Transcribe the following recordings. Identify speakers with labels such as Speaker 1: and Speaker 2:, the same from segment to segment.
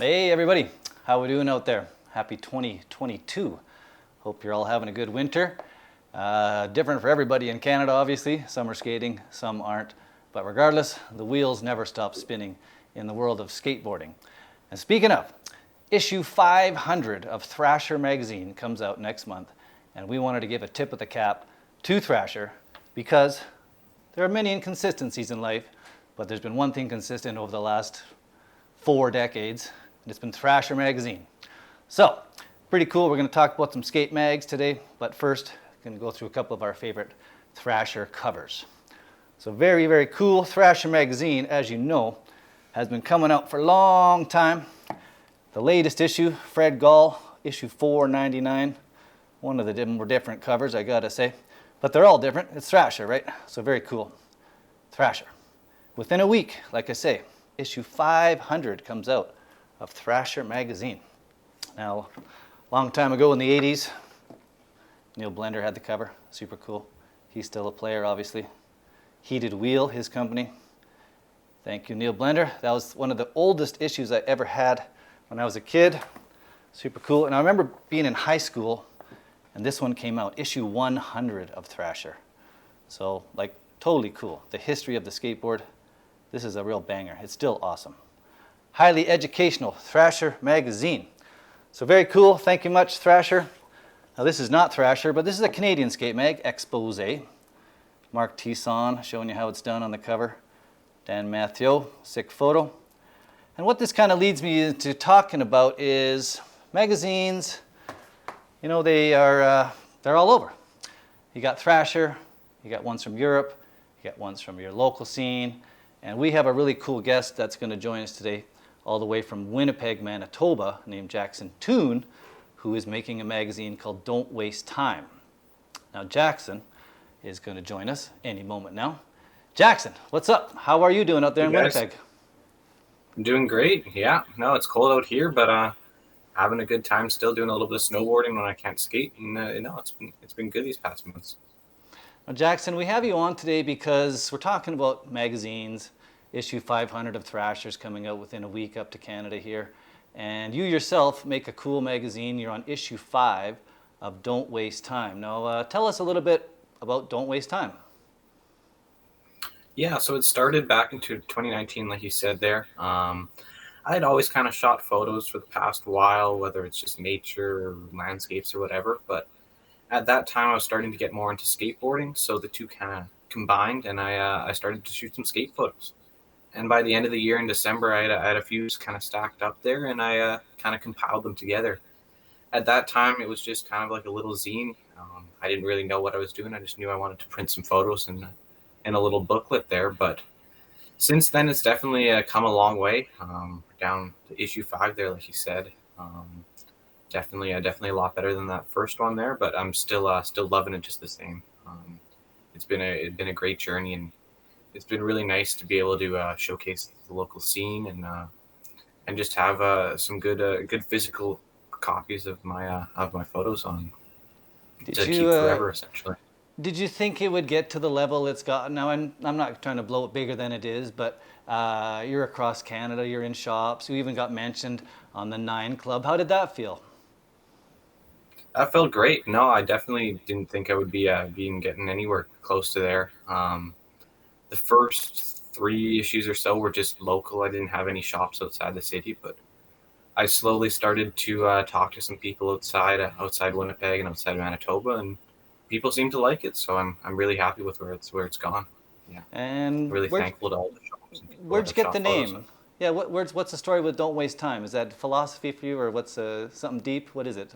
Speaker 1: Hey everybody, how we doing out there? Happy 2022. Hope you're all having a good winter. Different for everybody in Canada, obviously. Some are skating, some aren't. But regardless, the wheels never stop spinning in the world of skateboarding. And speaking of, issue 500 of Thrasher magazine comes out next month. And we wanted to give a tip of the cap to Thrasher because there are many inconsistencies in life, but there's been one thing consistent over the last 4 decades, and it's been Thrasher magazine. So, pretty cool. We're going to talk about some skate mags today, but first, I'm going to go through a couple of our favorite Thrasher covers. So very, very cool. Thrasher magazine, as you know, has been coming out for a long time. The latest issue, Fred Gall, issue 499. One of the more different covers, I gotta say. But they're all different. It's Thrasher, right? So very cool. Thrasher. Within a week, like I say, issue 500 comes out of Thrasher magazine. Now, a long time ago in the 80s, Neil Blender had the cover. Super cool. He's still a player, obviously. Heated Wheel, his company. Thank you, Neil Blender. That was one of the oldest issues I ever had when I was a kid. Super cool. And I remember being in high school, and this one came out, issue 100 of Thrasher. So, like, totally cool. The history of the skateboard. This is a real banger. It's still awesome. Highly educational, Thrasher magazine. So very cool. Thank you much, Thrasher. Now, this is not Thrasher, but this is a Canadian skate mag, Expose. Mark Tisson showing you how it's done on the cover. Dan Mathieu, sick photo. And what this kind of leads me into talking about is magazines. You know, they're all over. You got Thrasher, you got ones from Europe, you got ones from your local scene, and we have a really cool guest that's going to join us today, all the way from Winnipeg, Manitoba, named Jackson Toon, who is making a magazine called Don't Waste Time. Now, Jackson is going to join us any moment now. Jackson, what's up? How are you doing out there in Winnipeg?
Speaker 2: I'm doing great. Yeah, no, it's cold out here, but having a good time. Still doing a little bit of snowboarding when I can't skate, and no, it's been good these past months.
Speaker 1: Now, Jackson, we have you on today because we're talking about magazines. Issue 500 of Thrasher's coming out within a week up to Canada here. And you yourself make a cool magazine. You're on issue 5 of Don't Waste Time. Now, tell us a little bit about Don't Waste Time.
Speaker 2: Yeah, so it started back into 2019, like you said there. I had always kind of shot photos for the past while, whether it's just nature or landscapes or whatever. But at that time, I was starting to get more into skateboarding, so the two kind of combined, and I started to shoot some skate photos. And by the end of the year in December, I had a few kind of stacked up there, and I kind of compiled them together. At that time, it was just kind of like a little zine. I didn't really know what I was doing. I just knew I wanted to print some photos and a little booklet there. But since then, it's definitely come a long way. Down to issue 5 there, like you said. Definitely a lot better than that first one there. But I'm still loving it just the same. It's been a great journey, and it's been really nice to be able to showcase the local scene and just have some good physical copies of my photos on to keep forever, essentially.
Speaker 1: Did you think it would get to the level it's got now? I'm not trying to blow it bigger than it is, but you're across Canada, you're in shops, you even got mentioned on the 9 Club. How did that feel?
Speaker 2: That felt great. No, I definitely didn't think I would be getting anywhere close to there. The first 3 issues or so were just local. I didn't have any shops outside the city, but I slowly started to talk to some people outside Winnipeg and outside Manitoba, and people seem to like it. So I'm really happy with where it's gone. Yeah,
Speaker 1: And
Speaker 2: really thankful to all the shops and people
Speaker 1: where'd
Speaker 2: that
Speaker 1: you
Speaker 2: have
Speaker 1: get the
Speaker 2: shot photos.
Speaker 1: name? Yeah, what's the story with Don't Waste Time? Is that philosophy for you, or what's something deep? What is it,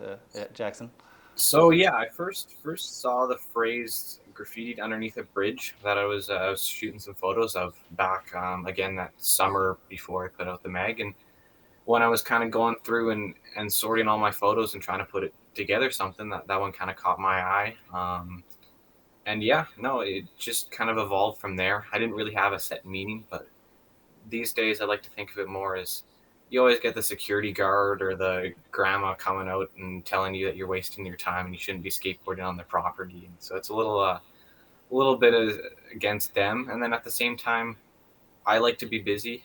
Speaker 1: Jackson?
Speaker 2: So yeah, I first saw the phrase graffitied underneath a bridge that I was shooting some photos of back again that summer before I put out the mag, and when I was kind of going through and sorting all my photos and trying to put it together, something that one kind of caught my eye. And yeah, no, it just kind of evolved from there. I didn't really have a set meaning, but these days I like to think of it more as you always get the security guard or the grandma coming out and telling you that you're wasting your time and you shouldn't be skateboarding on their property. And so it's a little bit against them. And then at the same time, I like to be busy.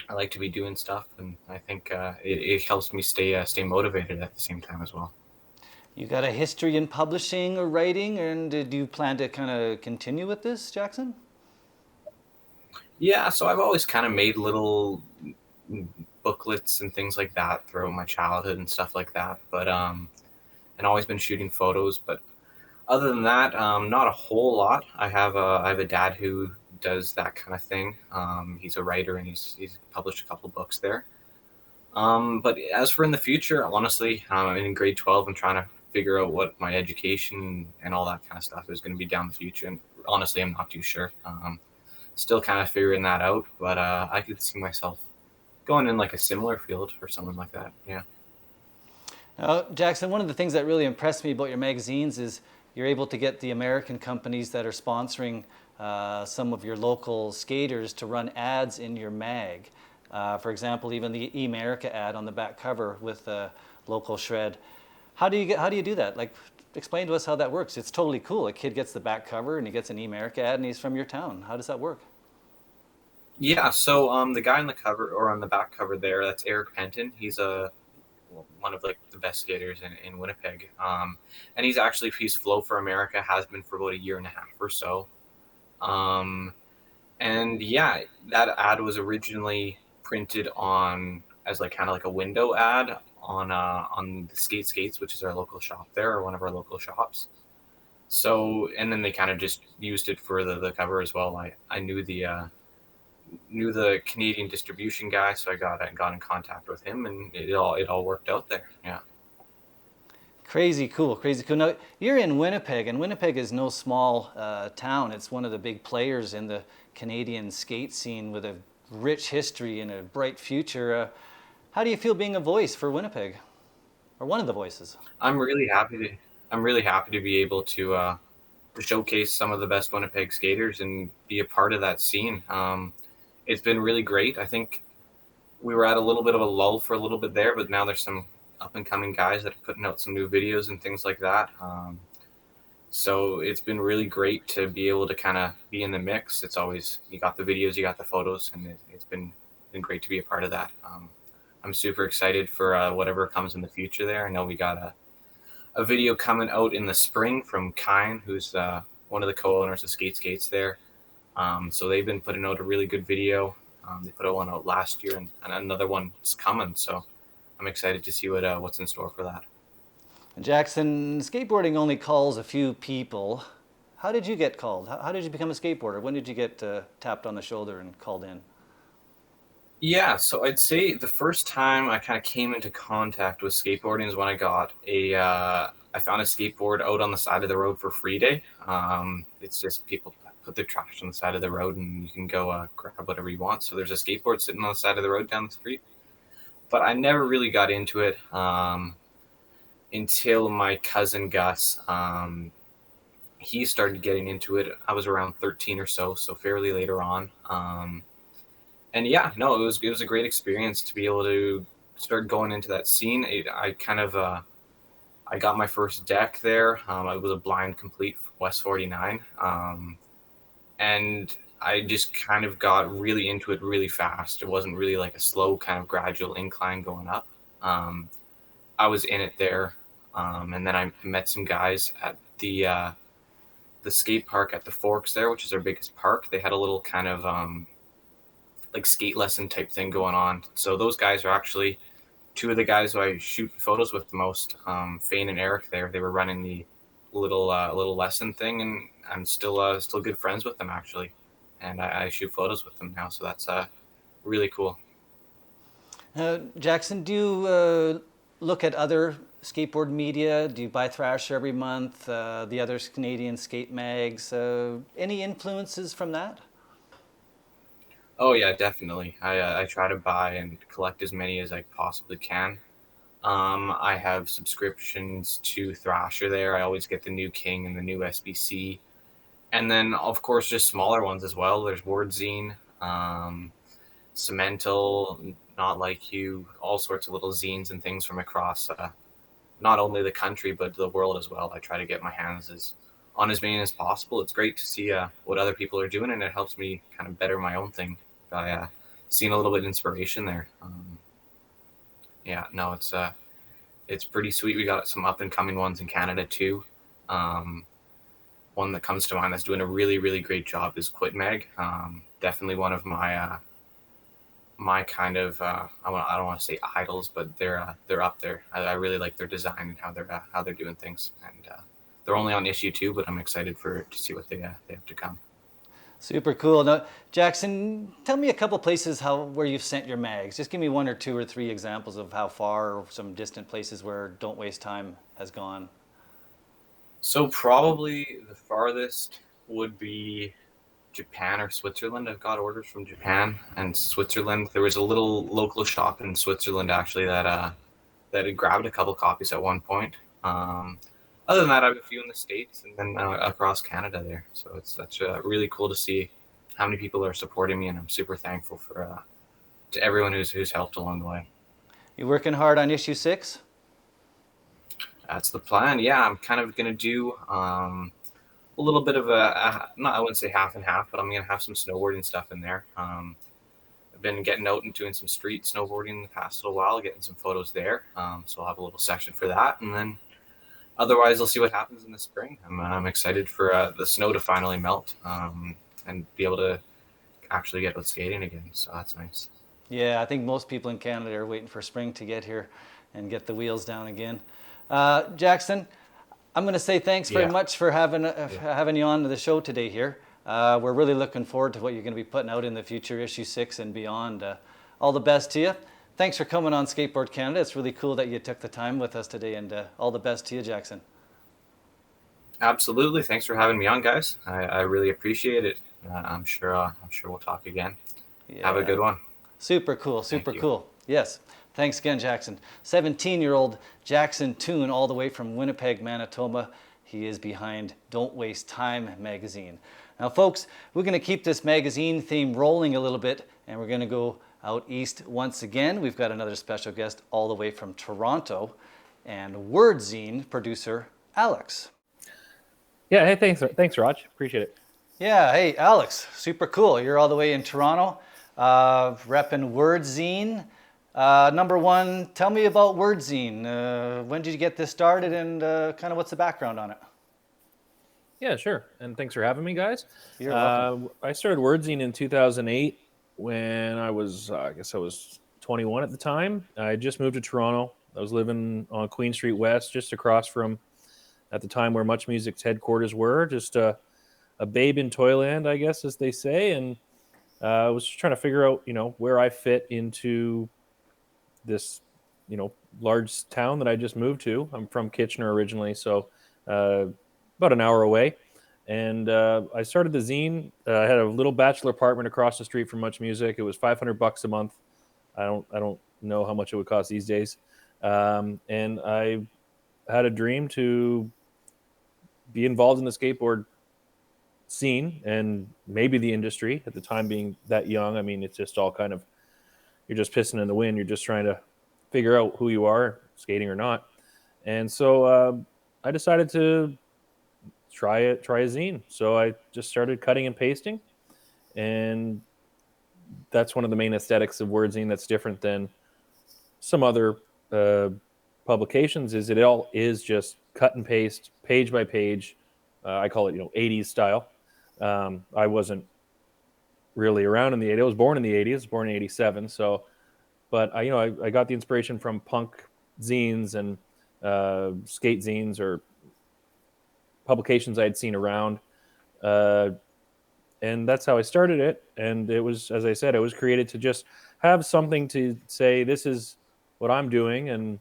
Speaker 2: I like to be doing stuff, and I think it helps me stay motivated at the same time as well.
Speaker 1: You got a history in publishing or writing, and do you plan to kind of continue with this, Jackson?
Speaker 2: Yeah, so I've always kind of made little booklets and things like that throughout my childhood and stuff like that. But and always been shooting photos. But other than that, not a whole lot. I have a dad who does that kind of thing. He's a writer and he's published a couple books there. But as for in the future, honestly, I'm in grade 12 and trying to figure out what my education and all that kind of stuff is going to be down the future. And honestly, I'm not too sure. Still kind of figuring that out, but I could see myself going in like a similar field or something like that. Yeah.
Speaker 1: Jackson, one of the things that really impressed me about your magazines is you're able to get the American companies that are sponsoring some of your local skaters to run ads in your mag. For example, even the E-America ad on the back cover with local shred. How do you do that? Like, explain to us how that works. It's totally cool. A kid gets the back cover and he gets an E-America ad and he's from your town. How does that work?
Speaker 2: Yeah, so the guy on the cover or on the back cover there, that's Eric Penton. He's one of like the best skaters in Winnipeg. And he's Flow for America, has been for about a year and a half or so. Um, and yeah, that ad was originally printed on as like kind of like a window ad on the Skates, which is our local shop there, or one of our local shops. So and then they kind of just used it for the cover as well. I knew the Canadian distribution guy, so I got in contact with him, and it all worked out there. Yeah.
Speaker 1: Crazy cool, crazy cool. Now, you're in Winnipeg, and Winnipeg is no small town. It's one of the big players in the Canadian skate scene with a rich history and a bright future. How do you feel being a voice for Winnipeg, or one of the voices?
Speaker 2: I'm really happy to I'm really happy to be able to showcase some of the best Winnipeg skaters and be a part of that scene. It's been really great. I think we were at a little bit of a lull for a little bit there, but now there's some up and coming guys that are putting out some new videos and things like that. So it's been really great to be able to kind of be in the mix. It's always you got the videos, you got the photos, and it's been great to be a part of that. I'm super excited for whatever comes in the future there. I know we got a video coming out in the spring from Kine, who's one of the co-owners of Skates there. So they've been putting out a really good video. They put one out last year, and another one's coming. So I'm excited to see what's in store for that.
Speaker 1: Jackson, skateboarding only calls a few people. How did you get called? How did you become a skateboarder? When did you get tapped on the shoulder and called in?
Speaker 2: Yeah, so I'd say the first time I kind of came into contact with skateboarding is when I found a skateboard out on the side of the road for free day. It's just people put their trash on the side of the road and you can go grab whatever you want. So there's a skateboard sitting on the side of the road down the street. But I never really got into it until my cousin Gus. He started getting into it. I was around 13 or so fairly later on. And yeah, no, it was a great experience to be able to start going into that scene. I kind of I got my first deck there. I was a blind complete West 49, and I just kind of got really into it really fast. It wasn't really like a slow kind of gradual incline going up. I was in it there, and then I met some guys at the skate park at the Forks there, which is our biggest park. They had a little kind of like skate lesson type thing going on. So those guys are actually two of the guys who I shoot photos with the most. Fane and Eric there, they were running the little lesson thing, and I'm still good friends with them actually, and I shoot photos with them now. So that's really cool.
Speaker 1: Jackson, do you look at other skateboard media? Do you buy Thrasher every month? The other Canadian skate mags? Any influences from that?
Speaker 2: Oh yeah, definitely. I try to buy and collect as many as I possibly can. I have subscriptions to Thrasher there. I always get the new King and the new SBC, and then of course just smaller ones as well. There's WordZine, Cemental, Not Like You, all sorts of little zines and things from across not only the country but the world as well. I try to get my hands on as many as possible. It's great to see what other people are doing, and it helps me kind of better my own thing by seen a little bit of inspiration there. Yeah, no, it's pretty sweet. We got some up and coming ones in Canada too. One that comes to mind that's doing a really, really great job is Quit Mag. Definitely one of my kind of I don't want to say idols, but they're up there. I really like their design and how they're doing things, and they're only on issue 2, but I'm excited to see what they have to come.
Speaker 1: Super cool. Now, Jackson, tell me a couple places where you've sent your mags. Just give me 1 or 2 or 3 examples of how far or some distant places where Don't Waste Time has gone.
Speaker 2: So probably the farthest would be Japan or Switzerland. I've got orders from Japan and Switzerland. There was a little local shop in Switzerland actually that had grabbed a couple copies at one point. Other than that, I have a few in the States and then across Canada there. So it's really cool to see how many people are supporting me, and I'm super thankful for to everyone who's helped along the way.
Speaker 1: You working hard on issue 6?
Speaker 2: That's the plan. Yeah, I'm kind of gonna do a little bit of not, I wouldn't say half and half, but I'm gonna have some snowboarding stuff in there. I've been getting out and doing some street snowboarding the past little while, getting some photos there. So I'll have a little section for that, and then otherwise, I'll see what happens in the spring. I'm excited for the snow to finally melt and be able to actually get out skating again. So that's nice.
Speaker 1: Yeah, I think most people in Canada are waiting for spring to get here and get the wheels down again. Jackson, I'm going to say thanks very much for having you on to the show today here. We're really looking forward to what you're going to be putting out in the future, issue 6 and beyond. All the best to you. Thanks for coming on Skateboard Canada. It's really cool that you took the time with us today, and all the best to you, Jackson.
Speaker 2: Absolutely. Thanks for having me on, guys. I really appreciate it. I'm sure we'll talk again. Yeah. Have a good one.
Speaker 1: Super cool. Super cool. Yes. Thanks again, Jackson. 17-year-old Jackson Toon, all the way from Winnipeg, Manitoba. He is behind Don't Waste Time magazine. Now, folks, we're going to keep this magazine theme rolling a little bit, and we're going to go out east once again. We've got another special guest all the way from Toronto, and WordZine producer Alex.
Speaker 3: Yeah, hey, thanks, Raj. Appreciate it.
Speaker 1: Yeah, hey, Alex, super cool. You're all the way in Toronto, repping WordZine. Number one, tell me about WordZine. When did you get this started, and kind of what's the background on it?
Speaker 3: Yeah, sure. And thanks for having me, guys.
Speaker 1: You're welcome.
Speaker 3: I started WordZine in 2008 when I was 21 at the time. I just moved to Toronto. I was living on Queen Street West, just across from, at the time, where Much Music's headquarters were. Just a babe in Toyland, I guess, as they say. And I was just trying to figure out, where I fit into this, large town that I just moved to. I'm from Kitchener originally, so about an hour away. And I started the zine. I had a little bachelor apartment across the street from Much Music. It was $500 a month. I don't know how much it would cost these days. And I had a dream to be involved in the skateboard scene and maybe the industry. At the time, being that young, I mean, it's just all kind of, you're just pissing in the wind. You're just trying to figure out who you are, skating or not. And so I decided to try a zine. So I just started cutting and pasting, and that's one of the main aesthetics of WordZine that's different than some other publications. Is it all is just cut and paste, page by page. I call it 80s style. I wasn't really around in the 80s. I was born in the 80s, born in 87. So, but I got the inspiration from punk zines and skate zines or publications I had seen around. And that's how I started it. And it was, as I said, it was created to just have something to say, this is what I'm doing. And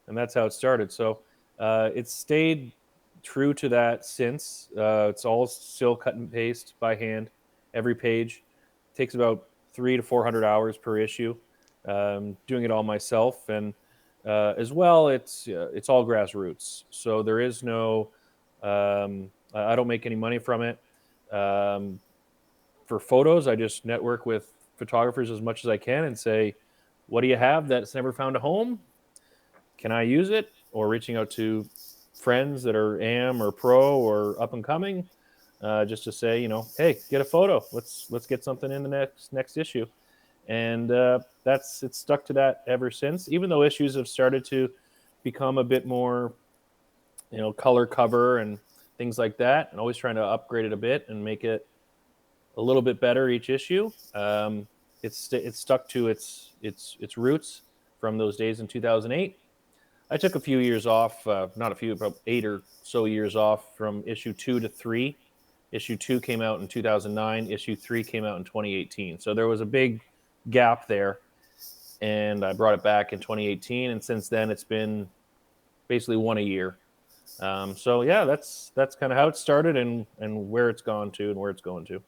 Speaker 3: that's how it started. So it's stayed true to that since. It's all still cut and paste by hand. Every page takes about 300 to 400 hours per issue. Doing it all myself. And as well, it's all grassroots. So there is no, I don't make any money from it. For photos, I just network with photographers as much as I can and say, what do you have that's never found a home? Can I use it? Or reaching out to friends that are AM or pro or up and coming, just to say, hey, get a photo. Let's get something in the next issue. and it's stuck to that ever since. Even though issues have started to become a bit more, color cover and things like that, and always trying to upgrade it a bit and make it a little bit better each issue. It's stuck to its roots from those days in 2008. I took a few years off, not a few, about 8 or so years off from issue 2 to 3. Issue 2 came out in 2009. Issue 3 came out in 2018. So there was a big gap there, and I brought it back in 2018. And since then, it's been basically one a year. So yeah, that's kind of how it started and where it's gone to and where it's going to.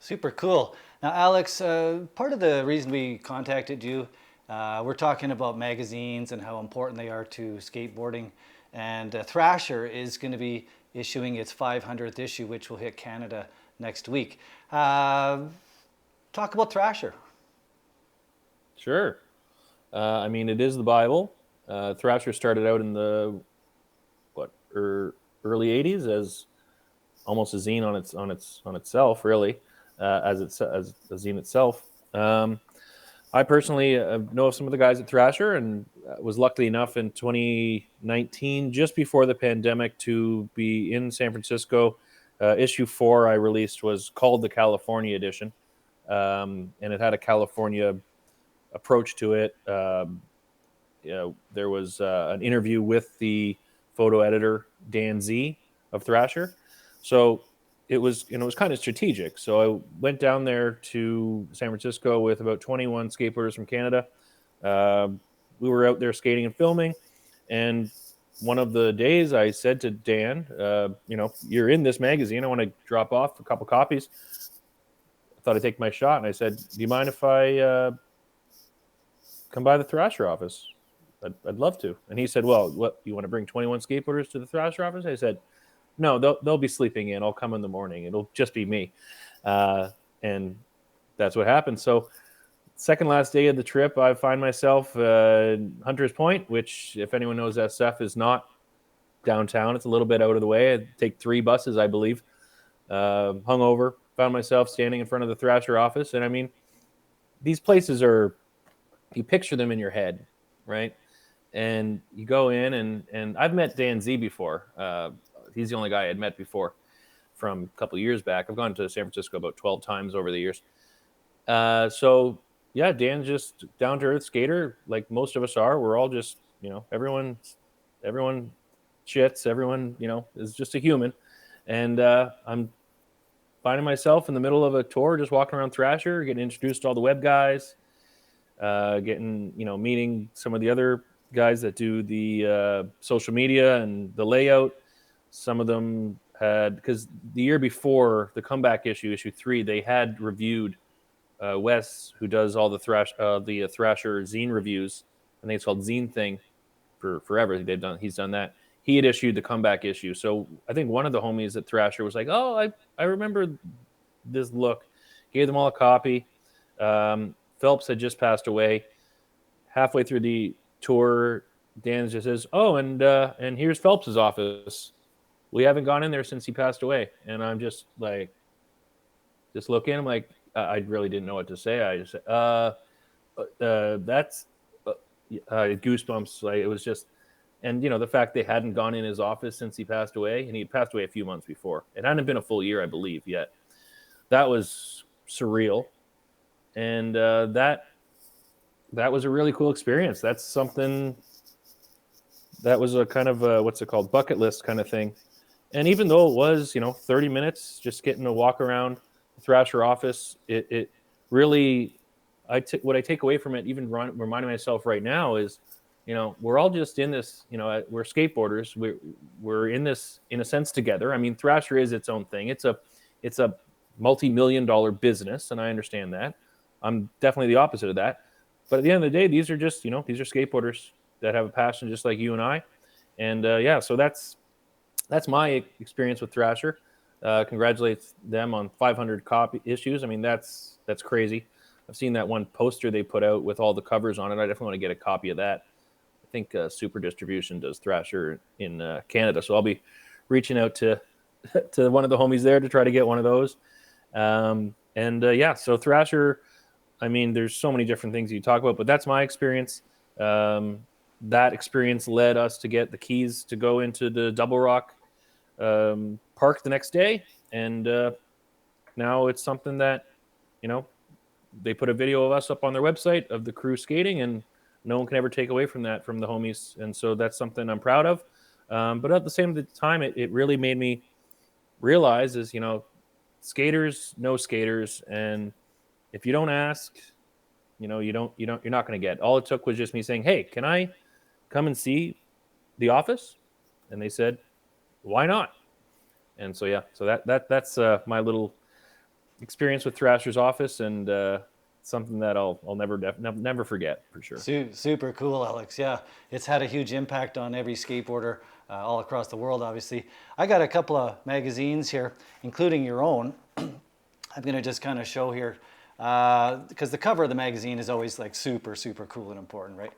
Speaker 1: Super cool. Now, Alex, part of the reason we contacted you, we're talking about magazines and how important they are to skateboarding. And Thrasher is going to be issuing its 500th issue, which will hit Canada next week. Talk about Thrasher.
Speaker 3: Sure. I mean, it is the Bible. Thrasher started out in the early '80s as almost a zine on itself, really, as a zine itself. I personally know some of the guys at Thrasher, and was lucky enough in 2019, just before the pandemic, to be in San Francisco. Issue 4 I released was called the California edition, and it had a California approach to it. There was an interview with the photo editor Dan Z of Thrasher, so it was kind of strategic. So I went down there to San Francisco with about 21 skateboarders from Canada. We were out there skating and filming, and one of the days I said to Dan, you're in this magazine, I want to drop off a couple copies. I thought I'd take my shot, and I said, do you mind if I come by the Thrasher office? I'd love to. And he said, well, what, you want to bring 21 skateboarders to the Thrasher office? I said, no, they'll be sleeping in. I'll come in the morning. It'll just be me. And that's what happened. So second last day of the trip, I find myself Hunter's Point, which, if anyone knows SF, is not downtown. It's a little bit out of the way. I'd take 3 buses, I believe. Hungover, found myself standing in front of the Thrasher office. And I mean, these places are, you picture them in your head, right? And you go in, and I've met Dan Z before. He's the only guy I had met before from a couple of years back. I've gone to San Francisco about 12 times over the years. So yeah, Dan's just down to earth skater, like most of us are. We're all just, everyone shits. Everyone, is just a human. And I'm finding myself in the middle of a tour, just walking around Thrasher, getting introduced to all the web guys, meeting some of the other guys that do the social media and the layout. Some of them had, because the year before the comeback issue 3, they had reviewed Wes, who does all the Thrasher zine reviews. I think it's called Zine Thing for forever. He's done that. He had issued the comeback issue. So I think one of the homies at Thrasher was like, oh, I remember this look. Gave them all a copy. Phelps had just passed away. Halfway through the tour, Dan just says, oh, and here's Phelps's office. We haven't gone in there since he passed away. And I'm just like, just looking. I'm like, I really didn't know what to say. I just said, that's goosebumps. Like, it was just, and the fact they hadn't gone in his office since he passed away, and he had passed away a few months before. It hadn't been a full year, I believe, yet. That was surreal. And that was a really cool experience. That's something that was a kind of what's it called, bucket list kind of thing. And even though it was 30 minutes just getting to walk around the Thrasher office, it really, what I take away from it, even reminding myself right now, is we're all just in this, we're skateboarders, we're in this in a sense together. I mean, Thrasher is its own thing. It's a multi-million-dollar business, and I understand that. I'm definitely the opposite of that. But at the end of the day, these are just, these are skateboarders that have a passion just like you and I. And so that's my experience with Thrasher. Congratulate them on 500 copy issues. I mean, that's crazy. I've seen that one poster they put out with all the covers on it. I definitely want to get a copy of that. I think Super Distribution does Thrasher in Canada. So I'll be reaching out to one of the homies there to try to get one of those. So Thrasher, I mean, there's so many different things you talk about, but that's my experience. That experience led us to get the keys to go into the Double Rock park the next day, and now it's something that, you know, they put a video of us up on their website of the crew skating, and no one can ever take away from that from the homies, and so that's something I'm proud of. But at the same time, it really made me realize is, you know, skaters know skaters, and if you don't ask, you know, you're not going to get. All it took was just me saying, "Hey, can I come and see the office?" And they said, "Why not?" And so yeah, so that's my little experience with Thrasher's office, and something that I'll never forget for sure.
Speaker 1: Super cool, Alex. Yeah, it's had a huge impact on every skateboarder all across the world, obviously. I got a couple of magazines here, including your own. I'm going to just kind of show here, because the cover of the magazine is always like super cool and important, right?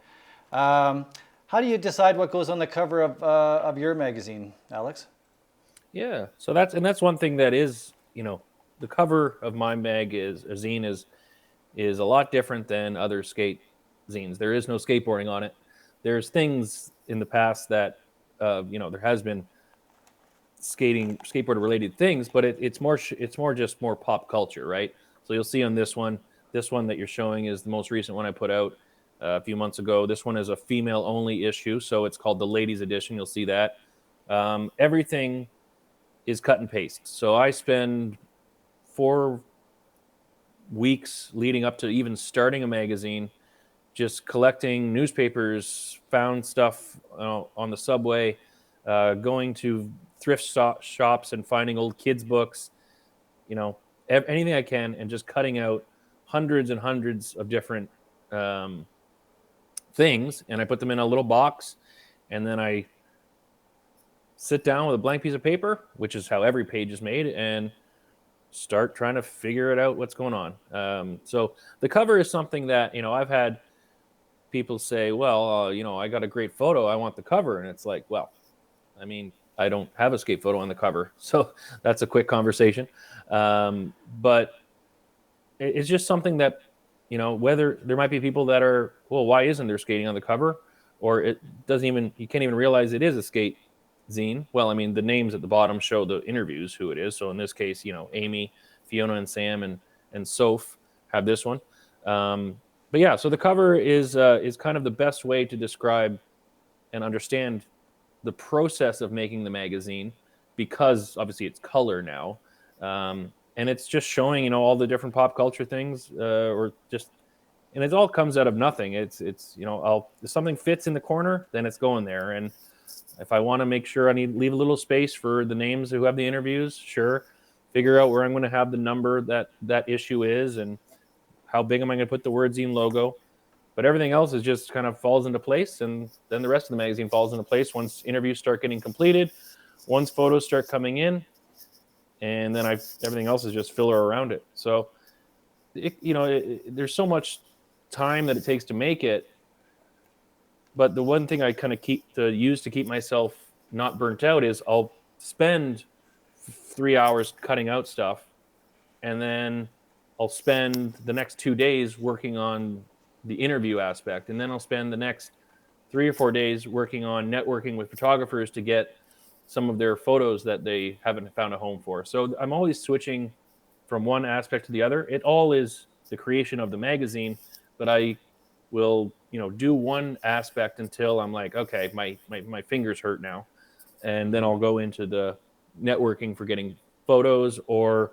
Speaker 1: How do you decide what goes on the cover of your magazine, Alex?
Speaker 3: Yeah, so that's one thing that is, you know, the cover of my zine is a lot different than other skate zines. There is no skateboarding on it. There's things in the past that, you know, there has been skateboard related things, but it's more just more pop culture, right? So you'll see on this one that you're showing is the most recent one I put out a few months ago. This one is a female only issue, so it's called the ladies edition. You'll see that everything is cut and paste. So I spend 4 weeks leading up to even starting a magazine, just collecting newspapers, found stuff on the subway, going to thrift shops and finding old kids' books, you know, anything I can, and just cutting out hundreds and hundreds of different things, and I put them in a little box, and then I sit down with a blank piece of paper, which is how every page is made, and start trying to figure it out what's going on. So the cover is something that, you know, I've had people say, well, you know, I got a great photo, I want the cover. And it's like, well, I mean, I don't have a skate photo on the cover. So that's a quick conversation. But it's just something that, you know, whether there might be people that are, well, why isn't there skating on the cover? Or it doesn't even, you can't even realize it is a skate zine. Well, I mean, the names at the bottom show the interviews, who it is. So in this case, you know, Amy, Fiona, and Sam and Soph have this one. But yeah, so the cover is kind of the best way to describe and understand the process of making the magazine, because obviously it's color now, and it's just showing, you know, all the different pop culture things, or just, and it all comes out of nothing. It's you know, if something fits in the corner, then it's going there, and if I want to make sure I leave a little space for the names who have the interviews, sure, figure out where I'm going to have the number that issue is, and how big am I going to put the WordZine logo. But everything else is just kind of falls into place, and then the rest of the magazine falls into place once interviews start getting completed, once photos start coming in, and then everything else is just filler around it. So, there's so much time that it takes to make it. But the one thing I kind of use to keep myself not burnt out is I'll spend 3 hours cutting out stuff, and then I'll spend the next 2 days working on the interview aspect, and then I'll spend the next 3 or 4 days working on networking with photographers to get some of their photos that they haven't found a home for. So I'm always switching from one aspect to the other. It all is the creation of the magazine, but I will, do one aspect until I'm like, okay, my fingers hurt now. And then I'll go into the networking for getting photos or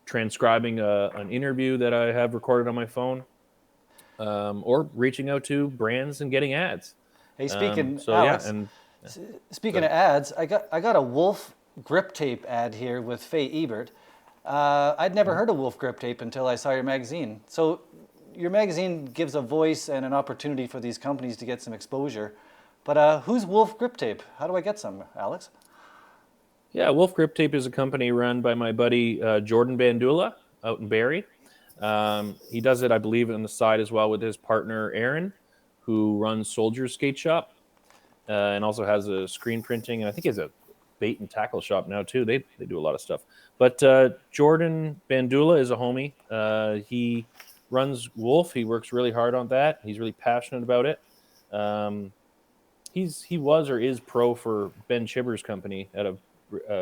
Speaker 3: transcribing an interview that I have recorded on my phone, or reaching out to brands and getting ads.
Speaker 1: Hey, speaking,
Speaker 3: Alex,
Speaker 1: speaking of ads, I got a Wolf grip tape ad here with Faye Ebert. I'd never heard of Wolf grip tape until I saw your magazine. So your magazine gives a voice and an opportunity for these companies to get some exposure. But who's Wolf grip tape? How do I get some, Alex?
Speaker 3: Yeah, Wolf Grip Tape is a company run by my buddy Jordan Bandula out in Barrie. He does it, I believe, on the side as well with his partner Aaron, who runs Soldier's Skate Shop, and also has a screen printing, and I think he has a bait and tackle shop now too. They do a lot of stuff. But Jordan Bandula is a homie. He runs Wolf. He works really hard on that. He's really passionate about it. He was or is pro for Ben Chibber's company out of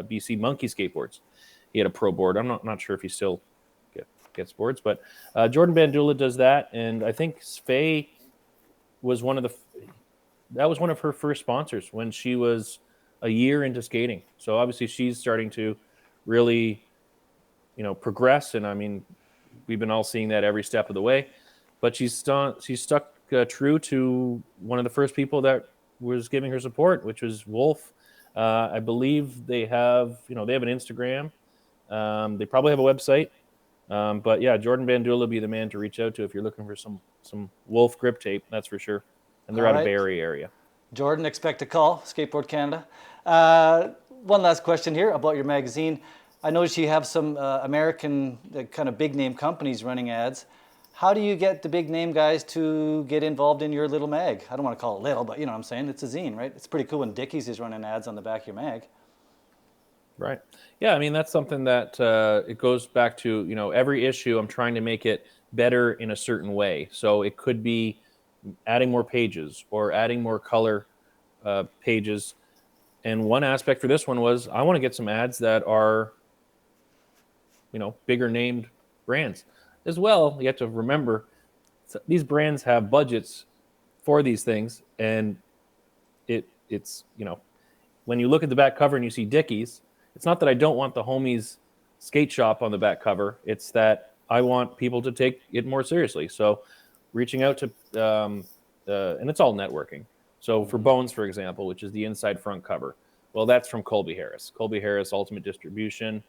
Speaker 3: BC Monkey Skateboards. He had a pro board. I'm not sure if he still gets boards, but Jordan Bandula does that, and I think Faye was one of her first sponsors when she was a year into skating. So obviously she's starting to really, progress, and I mean, we've been all seeing that every step of the way. But she's stuck true to one of the first people that was giving her support, which was Wolf. I believe they have an Instagram. They probably have a website. But yeah, Jordan Bandula would be the man to reach out to if you're looking for some Wolf grip tape, that's for sure. And they're out of Bay Area.
Speaker 1: Jordan, expect a call, Skateboard Canada. One last question here about your magazine. I noticed you have some American kind of big name companies running ads. How do you get the big name guys to get involved in your little mag? I don't want to call it little, but you know what I'm saying? It's a zine, right? It's pretty cool when Dickies is running ads on the back of your mag.
Speaker 3: Right. Yeah, I mean, that's something that it goes back to, every issue I'm trying to make it better in a certain way. So it could be adding more pages or adding more color pages. And one aspect for this one was I want to get some ads that are, bigger named brands. As well, you have to remember, these brands have budgets for these things. And it's when you look at the back cover and you see Dickies, it's not that I don't want the homies skate shop on the back cover. It's that I want people to take it more seriously. So reaching out to, and it's all networking. So for Bones, for example, which is the inside front cover, well, that's from Colby Harris. Colby Harris, Ultimate Distribution.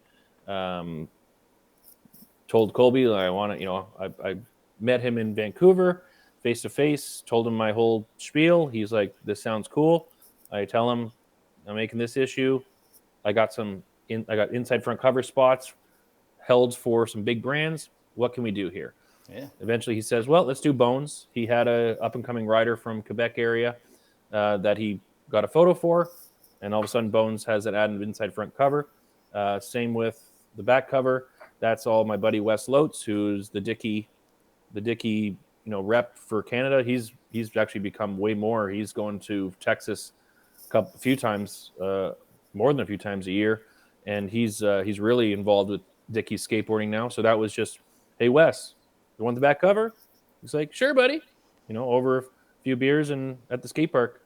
Speaker 3: Told Colby I want to, I met him in Vancouver face to face, told him my whole spiel. He's like, this sounds cool. I tell him I'm making this issue. I got inside front cover spots held for some big brands. What can we do here?
Speaker 1: Yeah.
Speaker 3: Eventually he says, well, let's do Bones. He had a up and coming rider from Quebec area that he got a photo for. And all of a sudden Bones has an ad inside front cover. Same with the back cover. That's all my buddy Wes Lotes, who's the Dickie, rep for Canada. He's actually become way more. He's going to Texas a few times, more than a few times a year, and he's really involved with Dickie skateboarding now. So that was just, hey Wes, you want the back cover? He's like, sure, buddy. Over a few beers and at the skate park.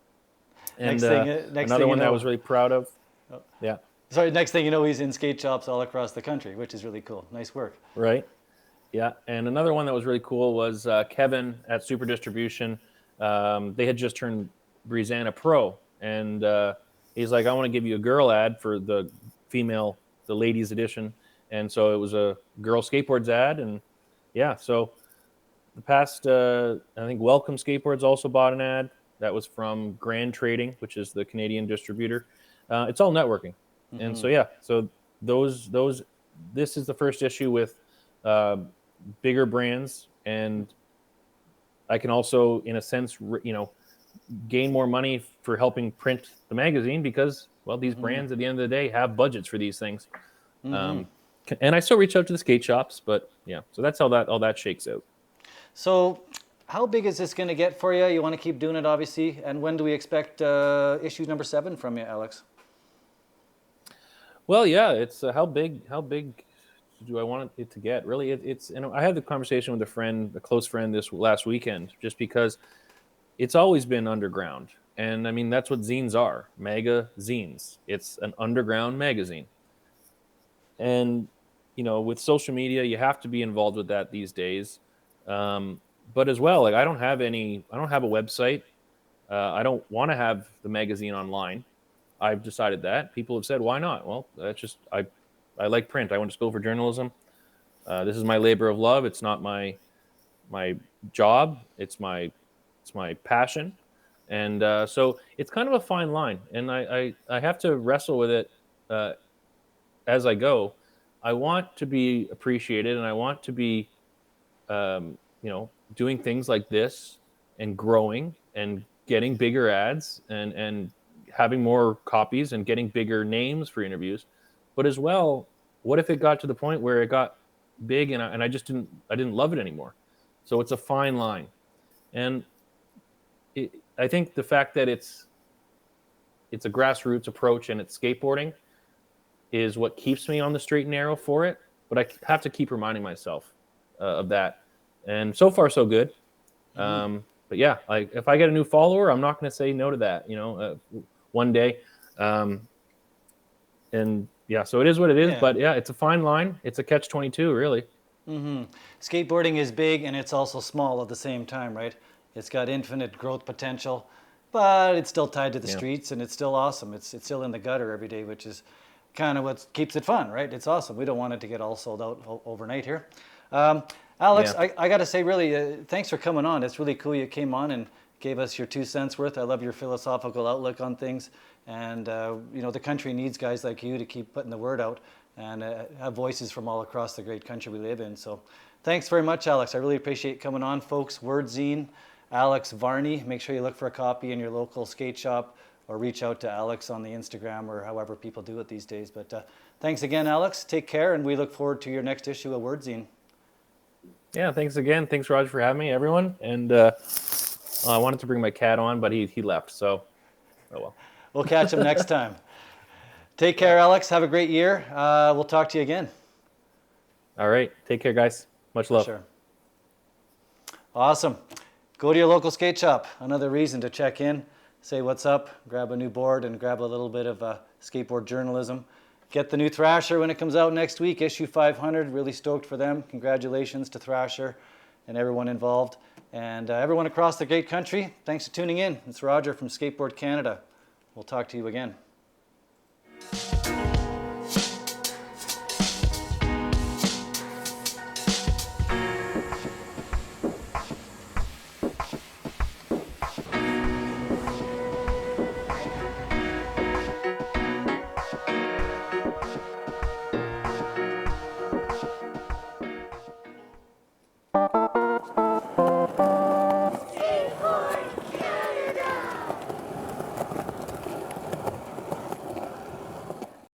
Speaker 3: And another one that I was really proud of.
Speaker 1: Oh.
Speaker 3: Yeah.
Speaker 1: Sorry, next thing you know, he's in skate shops all across the country, which is really cool. Nice work.
Speaker 3: Right. Yeah. And another one that was really cool was Kevin at Super Distribution. They had just turned Breezanna Pro. And he's like, I want to give you a girl ad for the ladies edition. And so it was a girl skateboards ad. And yeah, so the past, I think Welcome Skateboards also bought an ad. That was from Grand Trading, which is the Canadian distributor. It's all networking. Mm-hmm. And so, yeah, so this is the first issue with bigger brands. And I can also, in a sense, gain more money for helping print the magazine because, well, these brands at the end of the day have budgets for these things. And I still reach out to the skate shops, but yeah, so that's how all that shakes out.
Speaker 1: So how big is this going to get for you? You want to keep doing it, obviously. And when do we expect issue number 7 from you, Alex? Well,
Speaker 3: yeah, it's how big do I want it to get? Really, it's I had the conversation with a close friend this last weekend, just because it's always been underground. And I mean, that's what zines are, magazines. It's an underground magazine. And, with social media, you have to be involved with that these days. But as well, like I don't have a website. I don't want to have the magazine online. I've decided that. People have said, why not? Well, that's just, I like print. I went to school for journalism. This is my labor of love. It's not my job. It's my passion. And so it's kind of a fine line. And I have to wrestle with it as I go. I want to be appreciated, and I want to be, doing things like this and growing and getting bigger ads and having more copies and getting bigger names for interviews. But as well, what if it got to the point where it got big and I didn't love it anymore? So it's a fine line. And I think the fact that it's a grassroots approach and it's skateboarding is what keeps me on the straight and narrow for it. But I have to keep reminding myself of that. And so far, so good. But yeah, like if I get a new follower, I'm not going to say no to that, one day. And yeah, so it is what it is.
Speaker 1: Yeah.
Speaker 3: But yeah, it's a fine line. It's a catch-22, really.
Speaker 1: Skateboarding is big and it's also small at the same time, right? It's got infinite growth potential, but it's still tied to the streets and it's still awesome. It's still in the gutter every day, which is kind of what keeps it fun, right? It's awesome. We don't want it to get all sold out overnight here. Alex, I got to say, really, thanks for coming on. It's really cool you came on and gave us your 2 cents worth. I love your philosophical outlook on things. And, the country needs guys like you to keep putting the word out and have voices from all across the great country we live in. So thanks very much, Alex. I really appreciate coming on, folks. WordZine, Alex Varney. Make sure you look for a copy in your local skate shop or reach out to Alex on the Instagram or however people do it these days. But thanks again, Alex. Take care, and we look forward to your next issue of WordZine.
Speaker 3: Yeah, thanks again. Thanks, Roger, for having me, everyone. And I wanted to bring my cat on, but he left, so oh well.
Speaker 1: We'll catch him next time. Take care, Alex. Have a great year. We'll talk to you again.
Speaker 3: All right. Take care, guys. Much love.
Speaker 1: Sure. Awesome. Go to your local skate shop. Another reason to check in, say what's up, grab a new board, and grab a little bit of skateboard journalism. Get the new Thrasher when it comes out next week, issue 500. Really stoked for them. Congratulations to Thrasher and everyone involved. And everyone across the great country, thanks for tuning in. It's Roger from Skateboard Canada. We'll talk to you again.